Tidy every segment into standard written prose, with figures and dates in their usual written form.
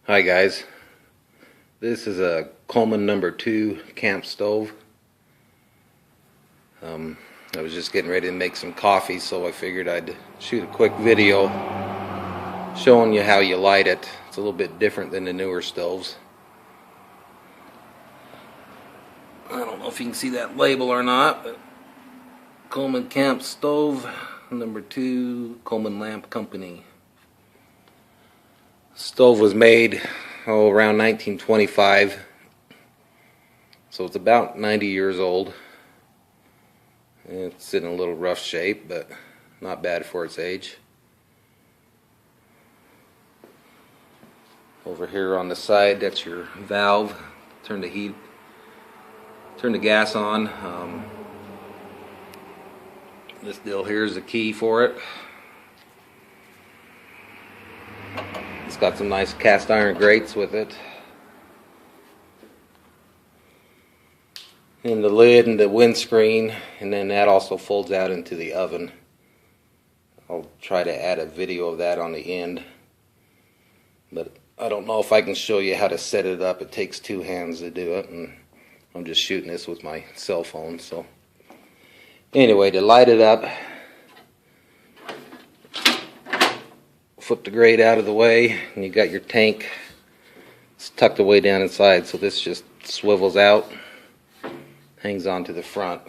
Hi guys, this is a Coleman No. 2 camp stove. I was just getting ready to make some coffee, so I figured I'd shoot a quick video showing you how you light it. It's a little bit different than the newer stoves. I don't know if you can see that label or not, but Coleman Camp Stove No. 2 Coleman Lamp Company. Stove was made around 1925, so it's about 90 years old. It's in a little rough shape, but not bad for its age. Over here on the side, that's your valve. Turn the gas on. This deal here is the key for it. It's got some nice cast iron grates with it. And the lid and the windscreen, and then that also folds out into the oven. I'll try to add a video of that on the end, but I don't know if I can show you how to set it up. It takes two hands to do it, and I'm just shooting this with my cell phone. So anyway, to light it up, flip the grate out of the way, and you got your tank. It's tucked away down inside, so this just swivels out, hangs onto the front.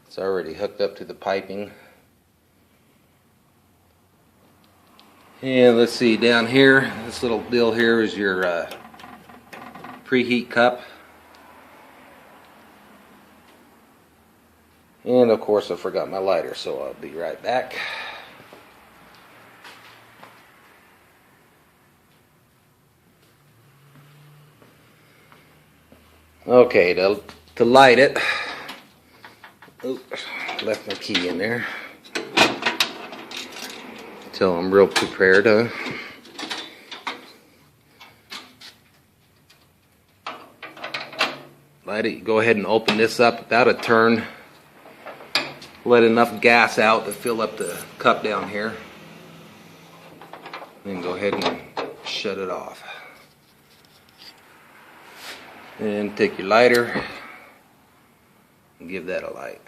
It's already hooked up to the piping. And let's see, down here, this little deal here is your preheat cup. And of course I forgot my lighter, so I'll be right back. Okay, to light it, left my key in there until I'm real prepared. Light it. Go ahead and open this up about a turn. Let enough gas out to fill up the cup down here. Then go ahead and shut it off. And take your lighter and give that a light.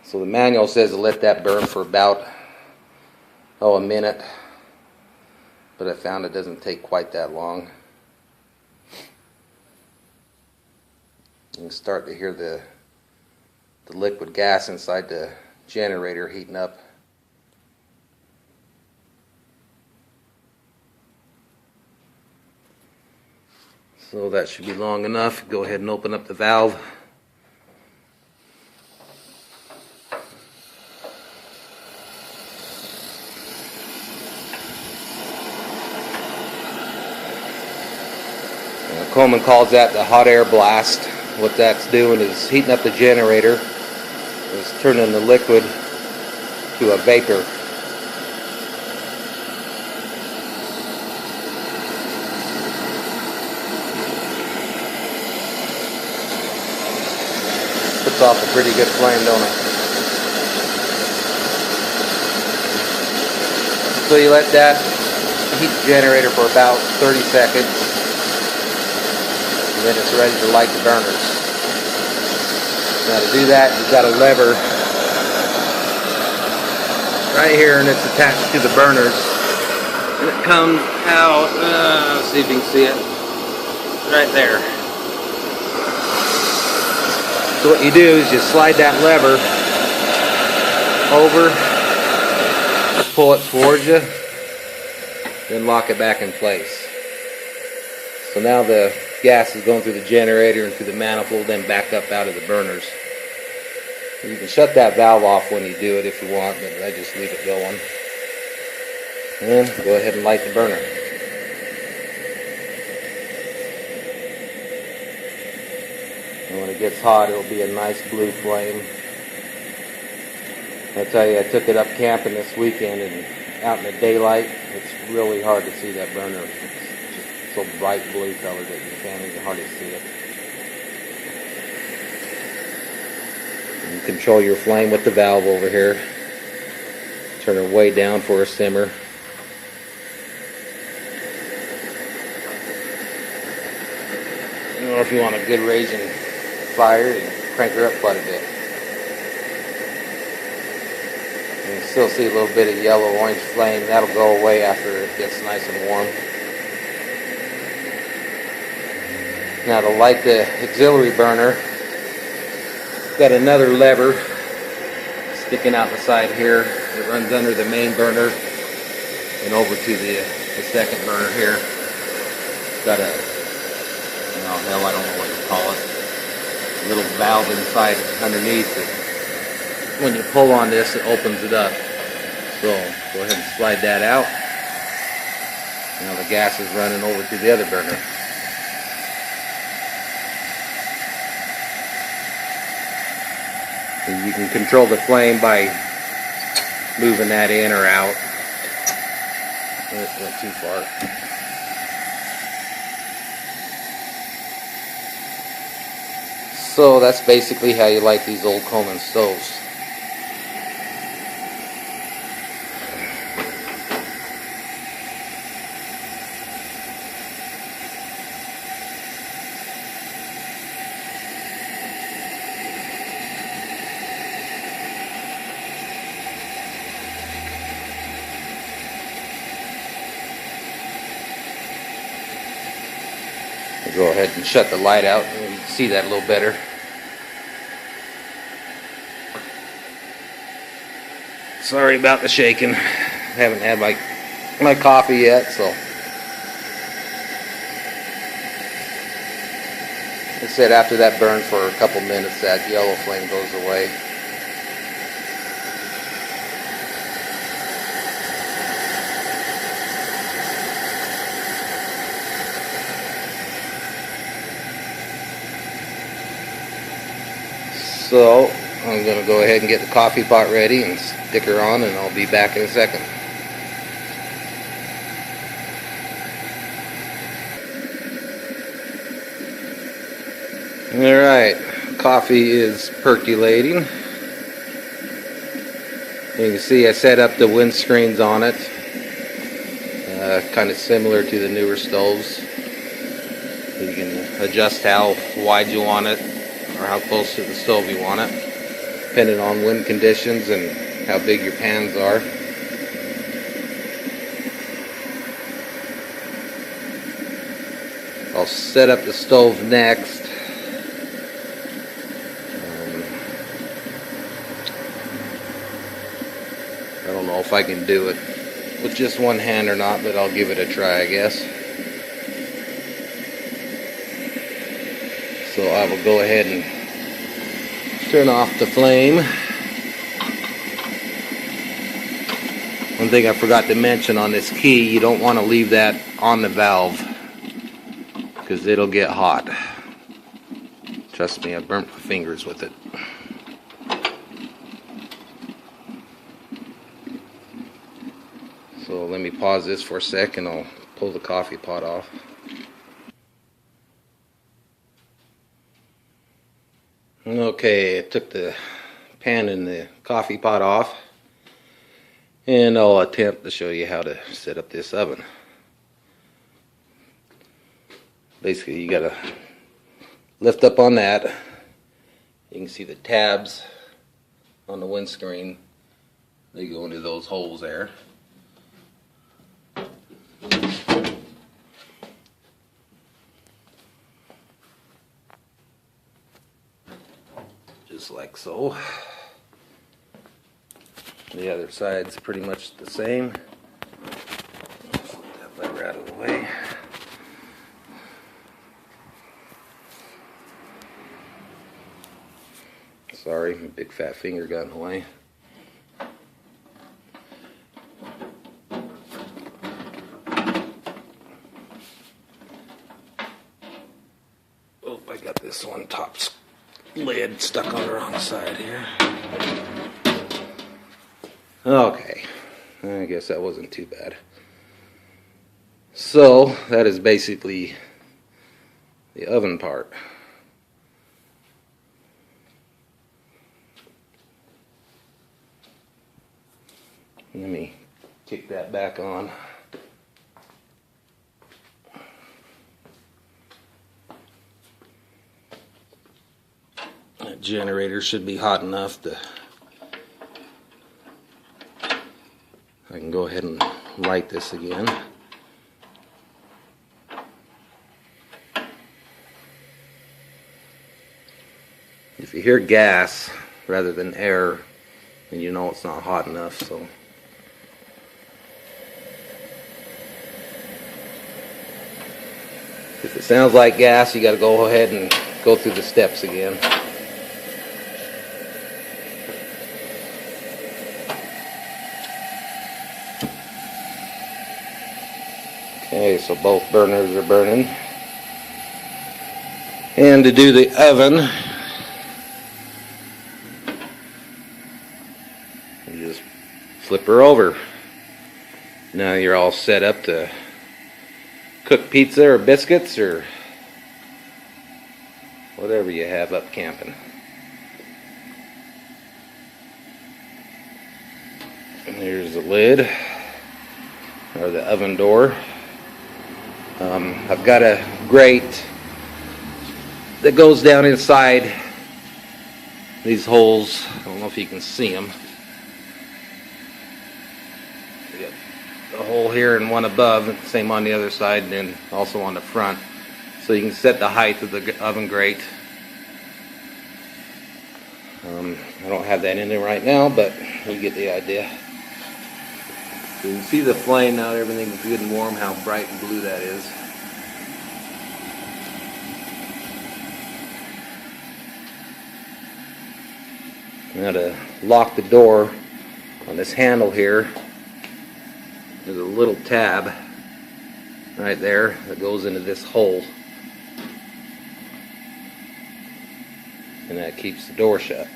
So the manual says to let that burn for about a minute, but I found it doesn't take quite that long. You can start to hear the liquid gas inside the generator heating up. So that should be long enough. Go ahead and open up the valve. Coleman calls that the hot air blast. What that's doing is heating up the generator. It's turning the liquid to a vapor. Puts off a pretty good flame, don't it? So you let that heat the generator for about 30 seconds, and then it's ready to light the burners. Now to do that, you've got a lever right here, and it's attached to the burners, and it comes out, let's see if you can see it, right there. So what you do is you slide that lever over, pull it towards you, then lock it back in place. So now the gas is going through the generator and through the manifold, then back up out of the burners. You can shut that valve off when you do it if you want, but I just leave it going. And go ahead and light the burner. And when it gets hot, it'll be a nice blue flame. I tell you, I took it up camping this weekend, and out in the daylight, it's really hard to see that burner. It's just so bright blue color that you can't even hardly see it. You control your flame with the valve over here. Turn it way down for a simmer. or if you want a good raging fire, you crank her up quite a bit. You can still see a little bit of yellow-orange flame. That'll go away after it gets nice and warm. Now to light the auxiliary burner, got another lever sticking out the side here. It runs under the main burner and over to the second burner here. It's got a, oh hell, I don't know what you call it, a little valve inside underneath it. When you pull on this, it opens it up. So go ahead and slide that out. Now the gas is running over to the other burner. And you can control the flame by moving that in or out. It went too far. So that's basically how you light these old Coleman stoves. I'll go ahead and shut the light out and you can see that a little better. Sorry about the shaking. I haven't had my coffee yet, so. Like I said, after that burn for a couple minutes, that yellow flame goes away. So I'm going to go ahead and get the coffee pot ready and stick her on, and I'll be back in a second. Alright, coffee is percolating. You can see I set up the windscreens on it, kind of similar to the newer stoves. You can adjust how wide you want it or how close to the stove you want it, depending on wind conditions and how big your pans are. I'll set up the stove next. I don't know if I can do it with just one hand or not, but I'll give it a try, I guess. So I will go ahead and turn off the flame. One thing I forgot to mention on this key, you don't want to leave that on the valve because it'll get hot. Trust me, I burnt my fingers with it. So let me pause this for a sec and I'll pull the coffee pot off. Okay, I took the pan and the coffee pot off, and I'll attempt to show you how to set up this oven. Basically, you gotta lift up on that. You can see the tabs on the windscreen. They go into those holes there. Just like so. The other side's pretty much the same. Let's put that lever out of the way. Sorry, my big fat finger got in the way. Oh, I got this one top lid stuck on the wrong side here. Okay, I guess that wasn't too bad. So that is basically the oven part. Let me kick that back on. That generator should be hot enough to... I can go ahead and light this again. If you hear gas rather than air, then you know it's not hot enough. So if it sounds like gas, you got to go ahead and go through the steps again. Okay, so both burners are burning. And to do the oven, you just flip her over. Now you're all set up to cook pizza or biscuits or whatever you have up camping. And here's the lid, or the oven door. I've got a grate that goes down inside these holes. I don't know if you can see them. You got a hole here and one above, same on the other side, and then also on the front. So you can set the height of the oven grate. I don't have that in there right now, but you get the idea. You can see the flame now, everything's good and warm, how bright and blue that is. Now to lock the door on this handle here, there's a little tab right there that goes into this hole. And that keeps the door shut.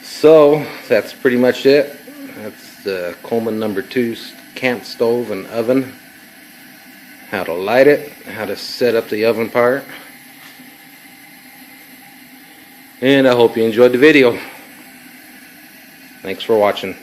So that's pretty much it. That's the Coleman No. 2 camp stove and oven. How to light it, how to set up the oven part. And I hope you enjoyed the video. Thanks for watching.